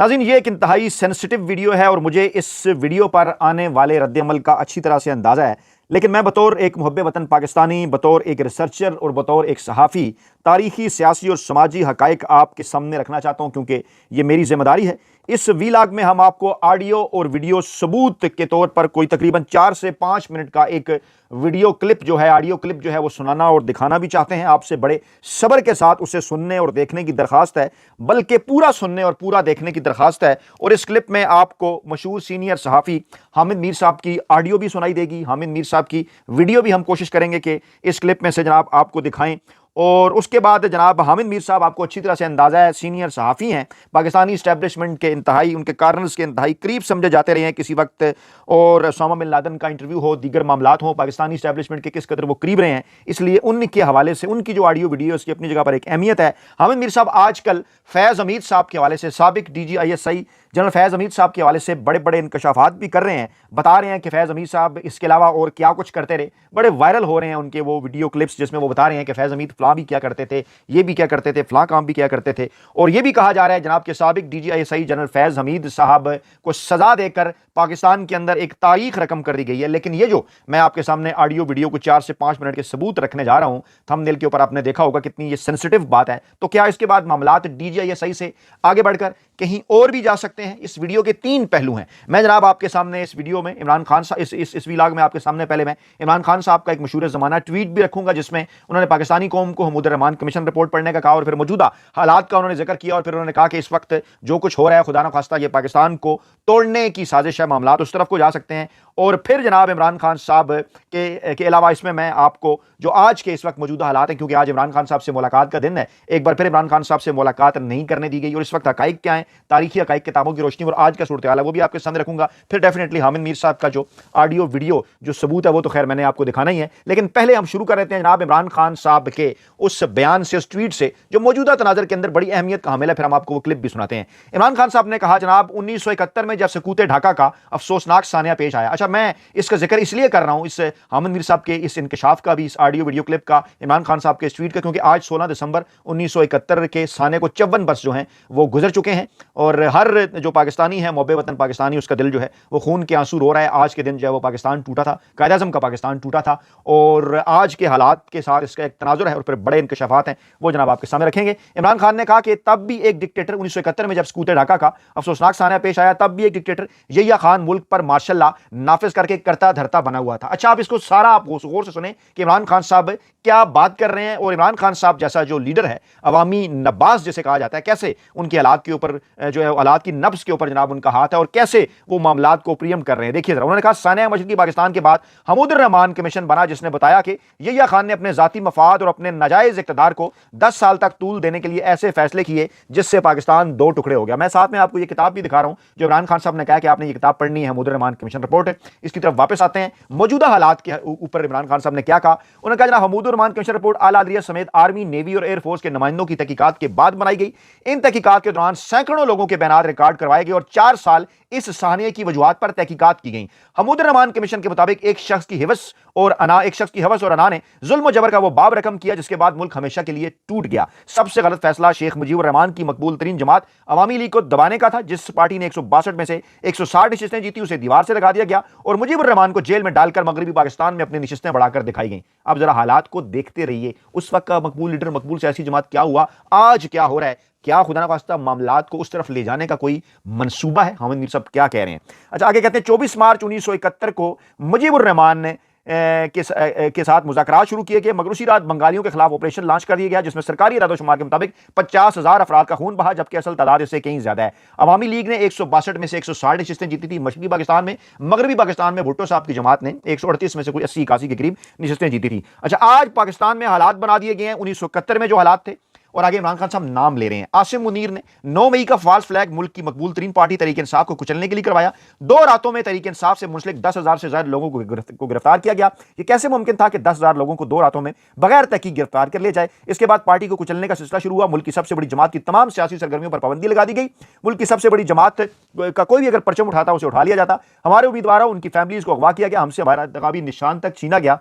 नाज़रीन, ये एक इंतहाई सेंसिटिव वीडियो है और मुझे इस वीडियो पर आने वाले रद्द-ए-अमल का अच्छी तरह से अंदाज़ा है। लेकिन मैं बतौर एक मुहब्बे वतन पाकिस्तानी, बतौर एक रिसर्चर और बतौर एक सहाफ़ी तारीख़ी, सियासी और समाजी हक़ाइक़ आपके सामने रखना चाहता हूँ, क्योंकि ये मेरी ज़िम्मेदारी है। इस वीलॉग में हम आपको ऑडियो और वीडियो सबूत के तौर पर कोई तकरीबन 4 से 5 मिनट का एक वीडियो क्लिप जो है, ऑडियो क्लिप जो है वो सुनाना और दिखाना भी चाहते हैं। आपसे बड़े सब्र के साथ उसे सुनने और देखने की दरख्वास्त है, बल्कि पूरा सुनने और पूरा देखने की दरख्वास्त है। और इस क्लिप में आपको मशहूर सीनियर सहाफ़ी हामिद मीर साहब की ऑडियो भी सुनाई देगी, हामिद मीर साहब की वीडियो भी हम कोशिश करेंगे कि इस क्लिप में से जनाब आपको दिखाएं। और उसके बाद जनाब हामिद मीर साहब, आपको अच्छी तरह से अंदाज़ा है, सीनियर सहाफ़ी हैं, पाकिस्तानी इस्टेब्लिशमेंट के इंतहाई, उनके कार्नर्स के इंतहाई करीब समझे जाते रहे हैं किसी वक्त। और ओसामा बिन लादेन का इंटरव्यू हो, दीगर मामलात हो, पाकिस्तानी इस्टेब्लिशमेंट के किस कदर वो करीब रहे हैं, इसलिए उनके हवाले से उनकी जो ऑडियो वीडियो उसकी अपनी जगह पर एक अहमियत है। हामिद मीर साहब आजकल फैज़ हमीद साहब के हवाले से, साबिक DGISI जनरल फैज़ हमीद साहब के हवाले से बड़े बड़े इंकशाफात भी कर रहे हैं, बता रहे हैं कि फैज़ हमीद साहब इसके अलावा और क्या कुछ करते रहे। बड़े वायरल हो रहे हैं उनके वो वीडियो क्लिप्स जिसमें वो बता रहे हैं कि फैज़ हमीद फ़लाँ भी क्या करते थे, ये भी क्या करते थे, फ़लाँ काम भी क्या करते थे। और ये भी कहा जा रहा है जनाब के साबिक DGISI जनरल फैज़ हमीद साहब को सज़ा देकर पाकिस्तान के अंदर एक तारीख रकम कर दी गई है। लेकिन ये जो मैं आपके सामने ऑडियो वीडियो को 4 से 5 मिनट के सबूत रखने जा रहा हूँ, थंबनेल के ऊपर आपने देखा होगा कितनी ये सेंसिटिव बात है। तो क्या इसके बाद मामलात DGISI से आगे बढ़कर कहीं और भी जा सकते हैं? इस वीडियो के 3 पहलू हैं। मैं जनाब आपके सामने इस वीडियो में इमरान खान साहब, इस व्लॉग में आपके सामने पहले मैं इमरान खान साहब का एक मशहूर ज़माना ट्वीट भी रखूंगा, जिसमें उन्होंने पाकिस्तानी कौम को हमीदुर रहमान कमीशन रिपोर्ट पढ़ने का कहा और फिर मौजूदा हालात का उन्होंने जिक्र किया। और फिर उन्होंने कहा कि इस वक्त जो कुछ हो रहा है, खुदा न खास्ता ये पाकिस्तान को तोड़ने की साजिश है, मामलात उस तरफ को जा सकते हैं। और फिर जनाब इमरान खान साहब के अलावा इसमें मैं आपको जो आज के इस वक्त मौजूदा हालात हैं, क्योंकि आज इमरान खान साहब से मुलाकात का दिन है, एक बार फिर इमरान खान साहब से मुलाकात नहीं करने दी गई और इस वक्त हकाइक क्या है, तारीखी हकाइक किताबों की रोशनी और आज का सूरत हाल है, वो भी आपके सामने रखूंगा। फिर डेफिनेटली हामिद मीर साहब का जो ऑडियो वीडियो जो सबूत है वो तो खैर मैंने आपको दिखाना ही है। लेकिन पहले हम शुरू कर लेते हैं जनाब इमरान खान साहब के उस बयान से, उस ट्वीट से जो मौजूदा तनाजर के अंदर बड़ी अहमियत का हामिल है। फिर हम आपको वो क्लिप भी सुनाते हैं। इमरान खान साहब ने कहा, जनाब 1971 में जब सकूत ढाका का अफसोसनाक सानिया पेश आया। अच्छा, मैं इसका जिक्र इसलिए कर रहा हूं, इस हामिद मीर साहब के इस इंकशाफ का भी, इस ऑडियो वीडियो क्लिप का, इमरान खान साहब के इस ट्वीट का, क्योंकि आज 16 दिसंबर 1971 के साने को 54 बरस जो हैं वो गुजर चुके हैं और हर जो पाकिस्तानी है, मुहब्बे वतन पाकिस्तानी, उसका दिल जो है वो खून के आंसू रो रहा है। आज के दिन जो है वो पाकिस्तान टूटा था, कायद आज़म का पाकिस्तान टूटा था और आज के हालात के साथ इसका एक तनाजुर है और फिर बड़े इंकशाफात हैं, वो जनाब आपके सामने रखेंगे। इमरान खान ने कहा कि तब भी एक डिक्टेटर, 1971 में जब सकूत ढाका का अफसोसनाक सानिया पेश आया, तब भी एक डिक्टेटर यहिया खान मुल्क पर मार्शल लॉ नाफिज करके करता धरता बना हुआ था। अच्छा, आप इसको सारा आप गौर से सुने कि इमरान खान साहब क्या बात कर रहे हैं। और इमरान खान साहब जैसा जो लीडर है, अवामी नब्बास जिसे कहा जाता है, कैसे उनकी हालात के ऊपर जो है, हालात की नब्ज के ऊपर जनाब उनका हाथ है और कैसे वो मामलात को प्रियम कर रहे हैं। देखिए जरा, उन्होंने कहा, सानिया मशरकी पाकिस्तान के बाद हमीदुर रहमान कमीशन बना, जिसने बताया कि यहिया खान ने अपने जाती मफाद और अपने नाजायज इक़्तिदार को 10 साल तक तूल देने के लिए ऐसे फैसले किए जिससे पाकिस्तान 2 टुकड़े हो गया। मैं साथ में आपको ये किताब भी दिखा रहा हूं जो इमरान खान साहब ने कहा कि आपने ये किताब पढ़नी है, हमीदुर रहमान कमीशन रिपोर्ट है। इसकी तरफ वापस आते हैं। मौजूदा हालात के ऊपर इमरान खान साहब ने क्या कहा। उन्होंने कहा, जनाब हमीदुर रहमान कमीशन रिपोर्ट आला अदलिया समेत आर्मी, नेवी और एयरफोर्स के नुमाइंदों की तहकीकात के बाद बनाई गई। इन तहकीकात के दौरान सैकड़ों लोगों के बयान रिकॉर्ड करवाए गए और 4 साल इस सानिया की वजूहात पर तहकीकात की गई। हमीदुर रहमान कमीशन के मुताबिक एक शख्स की हवस और अना ने जुल्म और जबर का वो बाब रकम किया जिसके बाद मुल्क हमेशा के लिए टूट गया। सबसे गलत फैसला शेख मुजीबुर रहमान की मकबूल तरीन जमात अवामी लीग को दबाने का था, जिस पार्टी ने 162 में से 160 नशिस्तें जीती, उसे दीवार से लगा दिया गया और मुजीबुर रहमान को जेल में डालकर मगरबी पाकिस्तान में अपनी नशिस्तें बढ़ाकर दिखाई गई। अब जरा हालात को देखते रहिए, उस वक्त का मकबूल लीडर, मकबूल सियासी जमात क्या हुआ, आज क्या हो रहा है। क्या खुदा ना खास्ता मामलात को उस तरफ ले जाने का कोई मंसूबा है? हामिद मीर साहब क्या कह रहे हैं। अच्छा, आगे कहते हैं, 24 मार्च 1971 को मुजीबुर रहमान के साथ मुज़ाकरात शुरू किए गए, मगर उसी रात बंगालियों के खिलाफ ऑपरेशन लॉन्च कर दिया गया, जिसमें सरकारी इरादोशुमार के मुताबिक 50,000 अफराद का खून बहा, जबकि असल तादाद इससे कहीं ज्यादा है। अवामी लीग ने 162 में से 160 नशिस्तें जीती थी मशरकी पाकिस्तान में, मगरबी पाकिस्तान में भुट्टो साहब की जमात ने 138 में से कोई 80-81 के करीब नशिस्तें जीती थी। अच्छा, आज पाकिस्तान में हालात बना दिए गए हैं 1971 में जो हालात थे। और आगे इमरान खान साहब नाम ले रहे हैं। आसिम मुनीर ने 9 मई का फॉल्स फ्लैग मुल्क की मकबूल तरीन पार्टी तहरीक इंसाफ को कुचलने के लिए करवाया। 2 रातों में तहरीक इंसाफ से मुंसलिक 10,000 से ज्यादा लोगों को गिरफ्तार किया गया। यह कैसे मुमकिन था कि 10,000 लोगों को 2 रातों में बगैर तहकीक गिरफ्तार कर लिया जाए। इसके बाद पार्टी को कुचलने का सिलसिला शुरू हुआ। मुल्क की सबसे बड़ी जमात की तमाम सियासी सरगर्मियों पर पाबंदी लगा दी गई। मुल्क की सबसे बड़ी जमात का कोई भी अगर परचम उठाता उसे उठा लिया जाता। हमारे उम्मीदवारों, उनकी फैमिलीज को अगवा किया गया, हमसे हमारा इंतखाबी निशान तक छीना गया।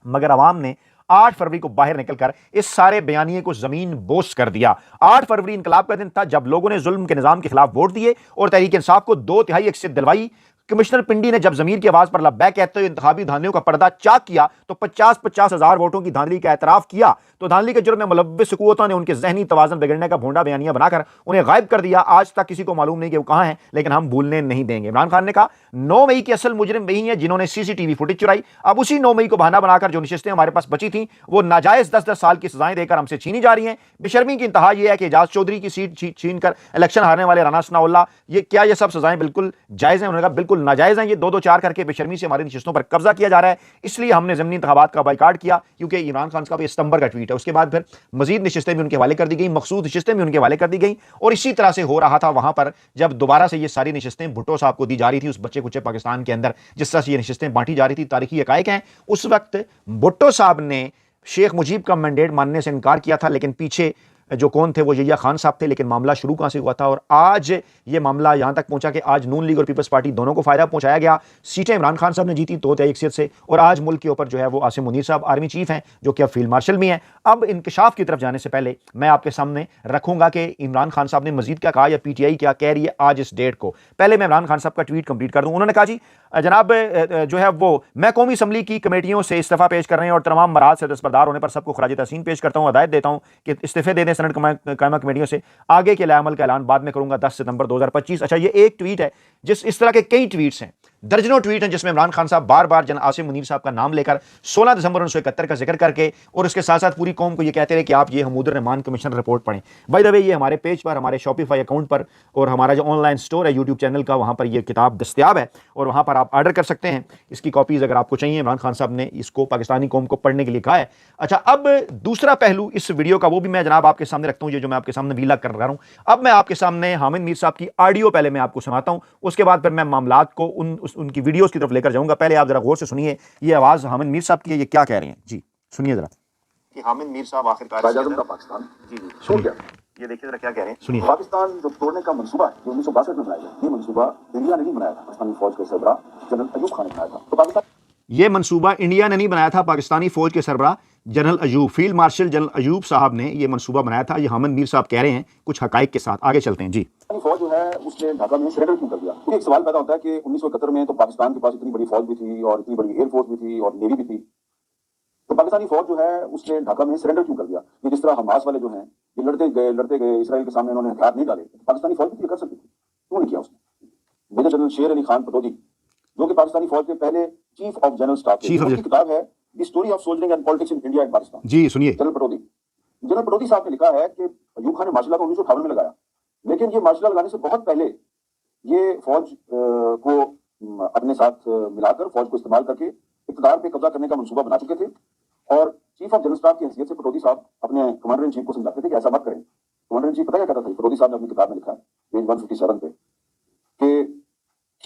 मगर अवाम ने 8 फरवरी को बाहर निकलकर इस सारे बयानिए को जमीन बोस कर दिया। 8 फरवरी इंकलाब का दिन था जब लोगों ने जुल्म के निजाम के खिलाफ वोट दिए और तहरीक इंसाफ को 2/3 अक्सरियत दिलवाई। कमिश्नर पिंडी ने जब जमीर की आवाज पर लब्बैक कहते हुए इंतखाबी धांधलियों का पर्दा चाक किया तो 50-50 हजार वोटों की धांधली का एतराफ किया तो धांधली के जुर्म में मुलव्विस हुकूमतों ने उनके जहनी तवाज़ुन बिगड़ने का भोंडा बयानिया बनाकर उन्हें गायब कर दिया। आज तक किसी को मालूम नहीं कि वो कहां हैं, लेकिन हम भूलने नहीं देंगे। इमरान खान ने कहा 9 मई के असल मुजरिम वही हैं जिन्होंने सीसीटीवी फुटेज चुराई। अब उसी 9 मई को बहाना बनाकर जो नशिस्तें हमारे पास बची थी वो नाजायज 10-10 साल की सजाएं देकर हमसे छीनी जा रही हैं। बेशर्मी की इंतहा यह है कि एजाज चौधरी की सीट छीन कर इलेक्शन हारने वाले राना सनाउल्लाह, ये सब सजाएं बिल्कुल जायज हैं? उन्होंने कहा बिल्कुल नाजायज हैं। ये 2-2-4 करके बेशर्मी से हमारी नशिस्तों पर कब्जा किया जा रहा है, इसलिए हमने ज़मीनी इंतखाबात का बाइकाट किया, क्योंकि इमरान खान साहब सितंबर का ट्वीट है। उसके बाद फिर मजीद नशिस्तें भी उनके हवाले कर दी गई, मखसूस नशिस्तें भी उनके हवाले कर दी गई और इसी तरह से हो रहा था वहां पर जब दोबारा से ये सारी नशिस्तें भुट्टो साहब को दी जा रही थी उस बच्चे कुच्चे पाकिस्तान के अंदर, जिस तरह से ये नशिस्तें बांटी जा रही थी। तारीखी हकायक हैं उस वक्त भुट्टो साहब ने शेख मुजीब का मैंडेट मानने से इनकार किया था, लेकिन पीछे जो कौन थे वो यहिया खान साहब थे। लेकिन मामला शुरू कहां से हुआ था और आज ये मामला यहां तक पहुंचा कि आज नून लीग और पीपल्स पार्टी दोनों को फायदा पहुंचाया गया। सीटें इमरान खान साहब ने जीती 2-3 अक्सरियत से और आज मुल्क के ऊपर जो है वो आसिम मुनीर साहब आर्मी चीफ हैं जो कि अब फील्ड मार्शल भी हैं। अब इंकशाफ की तरफ जाने से पहले मैं आपके सामने रखूंगा कि इमरान खान साहब ने मजीद क्या कहा या पीटीआई क्या कह रही है आज इस डेट को। पहले मैं इमरान खान साहब का ट्वीट कंप्लीट कर दूं। उन्होंने कहा जी जनाब जो है वो मैं कौमी असम्बली की कमेटियों से इस्तीफा पेश कर रहे हैं और तमाम मराहल से दस्तबरदार होने पर सबको खराज तहसीन पेश करता हूं, हदायत देता हूं कि इस्तीफे दे दें सेनेट कायमा कमेटियों से। आगे के अमल का ऐलान बाद में करूंगा 10 सितंबर 2025। अच्छा, ये एक ट्वीट है, जिस इस तरह के कई ट्वीट्स हैं, दर्जनों ट्वीट हैं जिसमें इमरान खान साहब बार बार जन आसिम मुनीर साहब का नाम लेकर 16 दिसंबर 1971 का जिक्र करके और उसके साथ साथ पूरी कौम को ये कहते रहे कि आप ये हमूदुर रहमान कमीशन रिपोर्ट पढ़ें। बाय द वे ये हमारे पेज पर, हमारे शॉपिफाई अकाउंट पर और हमारा जो ऑनलाइन स्टोर है यूट्यूब चैनल का, वहां पर यह किताब दस्तयाब है और वहां पर आप ऑर्डर कर सकते हैं। इसकी कॉपीज अगर आपको चाहिए, इमरान खान साहब ने इसको पाकिस्तानी कौम को पढ़ने के लिए कहा है। अच्छा, अब दूसरा पहलू इस वीडियो का वो भी मैं जनाब आपके सामने रखता हूं, ये जो मैं आपके सामने वीला कर रहा हूं। अब मैं आपके सामने हामिद मीर साहब की ऑडियो पहले मैं आपको सुनाता हूं, उसके बाद फिर मैं मामलात को उनकी वीडियोस की तरफ लेकर जाऊंगा। पहले आप जरा गौर से सुनिए, ये आवाज हामिद मीर साहब की है, ये क्या कह रहे हैं जी, सुनिए जरा। कि हामिद मीर साहब आखिरकार का पाकिस्तान जी सो गया। ये देखिए जरा क्या कह रहे हैं, सुनिए। पाकिस्तान जो तोड़ने का मंसूबा है जो 1962 में बनाया गया, ये मंसूबा इंडिया ने नहीं बनाया था, पाकिस्तानी फौज के सरबराह जनरल अयूब खान ने बनाया था। तो पाकिस्तान ये मंसूबा इंडिया ने नहीं बनाया था, पाकिस्तानी फौज के सरबराह general Ayub, field marshal general Ayub साहब ने ये मंसूबा बनाया था। ये हामिद मीर साहब कह रहे हैं कुछ हकाइक के साथ। आगे चलते हैं जी। फौज जो है उसने ढाका में सरेंडर क्यों कर दिया? क्योंकि एक सवाल पैदा होता है कि 1971 में तो पाकिस्तान के पास इतनी बड़ी फौज भी थी और इतनी बड़ी एयरफोर्स भी थी और नेवी भी थी, तो पाकिस्तानी फौज जो है उसने ढाका में सरेंडर क्यों कर दिया? ये जिस तरह हमास वाले जो हैं ये लड़ते गए इसराइल के सामने, उन्होंने हथियार नहीं डाले, पाकिस्तानी फौज भी कर सकती थी, क्यों नहीं किया उसने? मेजर जनरल शेर अली खान पटौदी जो कि पाकिस्तानी फौज के पहले चीफ ऑफ जनरल स्टाफ थे, उसकी किताब है the story of soldiering and politics in India and Pakistan. जी सुनिए। जनरल पटौदी साहब ने लिखा है कि अयूब खान ने मार्शल लॉ को 1958 में लगाया, लेकिन ये मार्शल लॉ लगाने से बहुत पहले ये फौज को अपने साथ मिलाकर फौज को इस्तेमाल करके इक़्तिदार पे कब्जा करने का मंसूबा बना चुके थे और चीफ ऑफ जनरल स्टाफ की हैसियत से पटौदी साहब अपने कमांडर इन चीफ को समझाते थे कि ऐसा मत करें। कमांडर इन चीफ पता क्या कहता था? पटौदी साहब ने अपनी किताब में लिखा है पेज 157 पे कि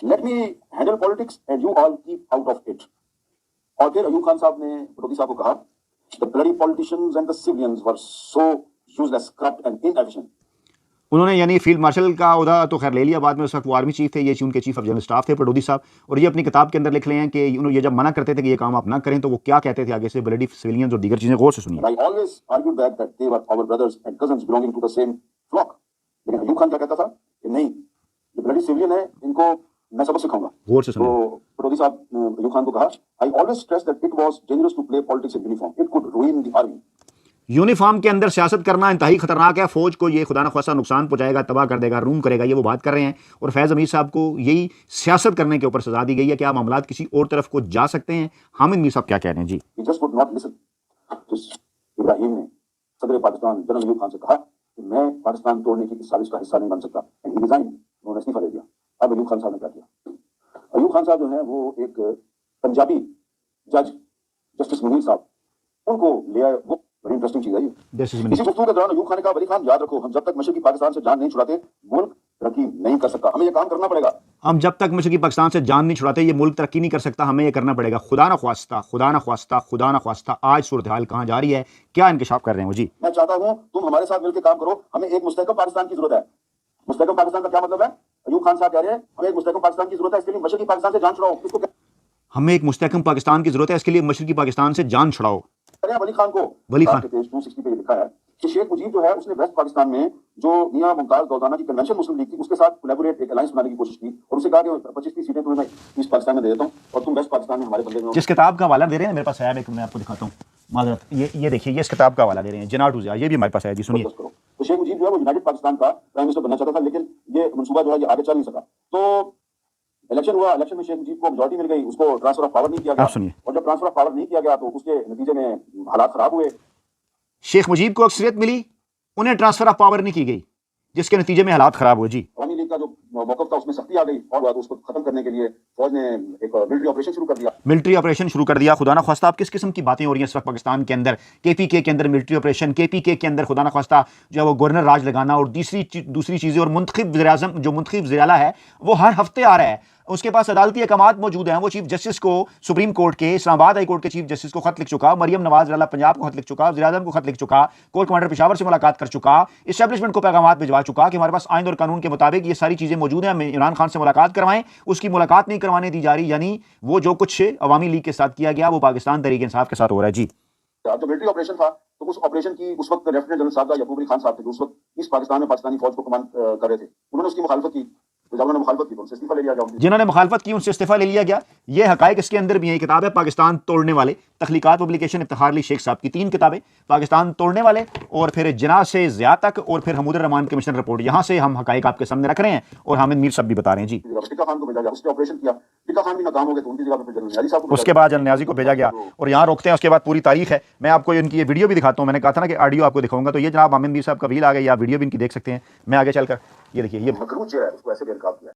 let me handle politics and you all keep out of it. और फिर अयूब खान साहब ने पटौदी साहब को कहा the bloody politicians and the civilians were so useless, corrupt and inefficient. उन्होंने यानी फील्ड मार्शल का उहदा तो खैर ले लिया बाद में, उस वक्त वो आर्मी चीफ थे, ये उनके चीफ ऑफ जनरल स्टाफ थे पटौदी साहब, और ये अपनी किताब के अंदर लिख रहे हैं कि ये जब मना करते थे कि ये काम आप ना करें तो वो क्या कहते थे आगे से, ब्लडी सिविलियंस और दीगर चीजें। गौर से सुनिए। I always argued that they were our brothers and cousins belonging to the same flock। लेकिन अयूब खान क्या कहता था कि नहीं, ये ब्लडी सिविलियन है, इनको मैं सबक सिखाऊंगा। गौर से सुनिए। तो पटौदी साहब अयूब खान को कहा I always stressed that it was dangerous to play politics in uniform, it could ruin the army। Uniform के अंदर सियासत करना इंतहाई खतरनाक है, फौज को ये खुदा न ख्वास्ता नुकसान पहुंचाएगा, तबाह कर देगा, रूम करेगा, ये वो बात कर रहे हैं। और फैज़ अमीर साहब को यही सियासत करने के ऊपर सजा दी गई है कि आप मामलात किसी और तरफ को जा सकते हैं। हामिद मीर साहब क्या कह रहे हैं जी। इब्राहिम ने सदर पाकिस्तान जनरल अयूब खान से कहा कि मैं पाकिस्तान तोड़ने की साजिश का हिस्सा नहीं बन सकता, उन्होंने इस्तीफा दे दिया। अब अयूब खान साहब ने क्या किया? अयूब खान साहब जो है वो एक पंजाबी जज जस्टिस मुनीर साहब उनको ले आए। वो बड़ी इंटरेस्टिंग चीज है ये। इसी गुफ्तगू के दौरान अयूब खान ने कहा वली खान याद रखो, हम जब तक मशरकी पाकिस्तान से जान नहीं छुड़ाते मुल्क तरक्की नहीं कर सकता, हमें ये काम करना पड़ेगा। हम जब तक मशरकी पाकिस्तान से जान नहीं छुड़ाते ये मुल्क तरक्की नहीं कर सकता, हमें ये करना पड़ेगा। खुदा न ख्वास्ता, खुदा न ख्वास्ता, खुदा न ख्वास्ता आज सूरत हाल कहाँ जा रही है, क्या इंकशाफ कर रहे हैं वो जी। मैं चाहता हूँ तुम हमारे साथ मिलकर काम करो, हमें एक मुस्तहकम पाकिस्तान की जरूरत है। मुस्तहकम पाकिस्तान का क्या मतलब है? अयूब खान साहब कह रहे हैं हमें एक मुस्तहकम पाकिस्तान की जरूरत है, इसके लिए मशरकी पाकिस्तान से जान छुड़ाओ। इसको हमें एक मुस्तहकम पाकिस्तान की जरूरत है, इसके लिए मशरकी पाकिस्तान से जान छुड़ाओ। वली खान को वली खान पेज 260 पे लिखा है कि शेख मुजीब जो है उसने वेस्ट पाकिस्तान में जो मियां मुमताज गौदाना की कन्वेंशन मुस्लिम लीग थी उसके साथ कोलैबोरेट एक अलायंस बनाने की कोशिश की और उसे कहा कि 25-30 सीटें तुम्हें मैं ईस्ट पाकिस्तान में दे देता हूं और तुम वेस्ट पाकिस्तान में हमारे बदले में। जिस किताब का हवाला दे रहे हैं मेरे पास है, मैं आपको दिखाता हूँ, माजरत, ये देखिए, ये इस किताब का हवाला दे रहे हैं, जिनाट उज़िया, ये भी हमारे पास है जी, सुनिए। तो शेख मुजीब जो है वो यूनाइटेड पाकिस्तान का प्राइम मिनिस्टर बनना चाहता था, लेकिन ये मंसूबा जो है ये आगे चल नहीं सका। तो इलेक्शन हुआ, इलेक्शन में शेख मुजीब को मेजॉरिटी मिल गई, उसको ट्रांसफर ऑफ पावर नहीं किया गया। सुनिए, और जब ट्रांसफर ऑफ पावर नहीं किया गया तो उसके नतीजे में हालात खराब हुए। शेख मुजीब को अक्सरियत मिली, उन्हें ट्रांसफर ऑफ पावर नहीं की गई, जिसके नतीजे में हालात खराब हुए जी। अवामी लीग का जो मौक़िफ़ था उसमें सख्ती आ गई और उसको खत्म करने के लिए फौज ने एक मिलिट्री ऑपरेशन शुरू कर दिया। मिलिट्री ऑपरेशन शुरू कर दिया। खुदा ना ख्वास्ता, आप किस किस्म की बातें हो रही हैं इस वक्त पाकिस्तान के अंदर? केपीके के अंदर मिलिट्री ऑपरेशन, केपीके के अंदर खुदा ना ख्वास्ता जो है वो गवर्नर राज लगाना और दूसरी चीज़ें, और मुंतखब वज़ीर-ए-आज़म जो मुंतखब वज़ीर-ए-आला है वो हर हफ्ते आ रहा है, उसके पास अदालती अहकामात मौजूद हैं, वो चीफ जस्टिस को, सुप्रीम कोर्ट के, इस्लामाबाद हाई कोर्ट के चीफ जस्टिस को खत लिख चुका, मरियम नवाज रला पंजाब को खत लिख चुका, वज़ीर-ए-आज़म को खत लिख चुका, कोर कमांडर पेशावर से मुलाकात कर चुका, इस्टेब्लिशमेंट को पैगामात भिजवा चुका कि हमारे पास आइन और कानून के मुताबिक ये सारी चीज़ें मौजूद हैं, हमें इमरान खान से मुलाकात करवाएं। उसकी मुलाकात नहीं करवाने दी जा रही, यानी वो जो कुछ अवामी लीग के साथ किया गया वो पाकिस्तान तहरीक इंसाफ के साथ हो रहा है जी। जो मिलिट्री ऑपरेशन था तो उस ऑपरेशन की उस वक्त लेफ्टिनेंट जनरल साहब याकूब अली खान साहब थे जो उस वक्त ईस्ट पाकिस्तान में पाकिस्तानी फौज को कमांड कर रहे थे, उन्होंने उसकी मुखालफत की। तो जब उन्होंने मुखालफत की तो उनसे इस्तीफा ले लिया गया। जिन्होंने मुखालफत की उनसे इस्तीफा ले लिया गया। ये हकायक इसके अंदर भी है। किताब है पाकिस्तान तोड़ने वाले, तख्लीकात पब्लिकेशन इफ्तिखार अली शेख साहब की 3 किताबें, पाकिस्तान तोड़ने वाले और फिर जिना से ज़िया तक और फिर हमूद रहमान कमीशन रिपोर्ट। यहाँ से हम हकायक आपके सामने रख रहे हैं और हामिद मीर साहब भी बता रहे हैं जी। टिक्का खान को भेजा गया, उसने ऑपरेशन किया, टिक्का खान भी नाकाम हो गए तो उनकी जगह पे जनरल नियाज़ी साहब को, उसके बाद जनरल नियाज़ी को भेजा गया और यहाँ रोकते हैं। उसके बाद पूरी तारीख है, मैं आपको इनकी ये वीडियो भी दिखाता हूँ। मैंने कहा था ना कि ऑडियो आपको दिखाऊंगा, तो ये जनाब हामिद मीर साहब का रील आ गया, या वीडियो भी इनकी देख सकते हैं। मैं आगे चलकर ये देखिए, ये मकरूज चेहरा है, उसको ऐसे बेनकाब किया।